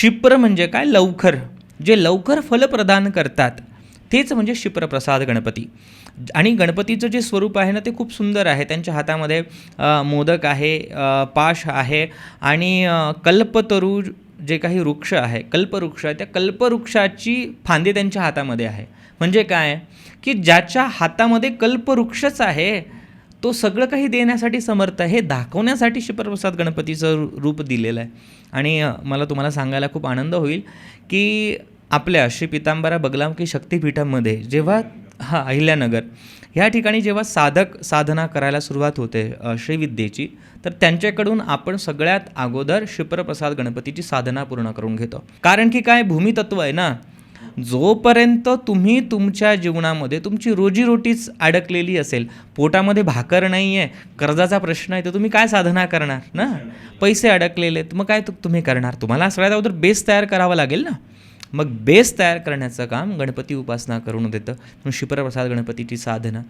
क्षिप्र म्हणजे काय? लवकर, जे लवकर फल प्रदान करतात तेच म्हणजे क्षिप्रप्रसाद गणपती. आणि गणपतीचं जे स्वरूप आहे ना ते खूप सुंदर आहे. त्यांच्या हातामध्ये मोदक आहे, पाश आहे आणि कल्पतरू जे काही वृक्ष आहे, कल्पवृक्ष आहे, त्या कल्पवृक्षाची फांदी त्यांच्या हातामध्ये आहे. म्हणजे काय की ज्याच्या हातामध्ये कल्पवृक्षच आहे तो सगळं काही देण्यासाठी समर्थ आहे, हे दाखवण्यासाठी क्षिप्रप्रसाद गणपतीचं रूप दिलेलं आहे. आणि मला तुम्हाला सांगायला खूप आनंद होईल की आपल्या श्री पितांबरा बगलामुखी शक्तिपीठामध्ये जेव्हा अहिल्यानगर ह्या ठिकाणी जेव्हा साधक साधना करायला सुरुवात होते श्रीविद्येची, तर त्यांच्याकडून आपण सगळ्यात अगोदर क्षिप्रप्रसाद गणपतीची साधना पूर्ण करून घेतो. कारण की काय, भूमितत्व आहे ना, जोपर्यंत तुम्ही तुमच्या जीवनामध्ये तुमची रोजीरोटीच अडकलेली असेल, पोटामध्ये भाकर नाही आहे, कर्जाचा प्रश्न आहे, तर तुम्ही काय साधना करणार ना? पैसे अडकलेले आहेत, मग काय तुम्ही करणार? तुम्हाला सगळ्यात अगोदर बेस तयार करावा लागेल ना. मग बेस तयार करण्याचं काम गणपती उपासना करून देतं. म्हणून क्षिप्रप्रसाद गणपतीची साधना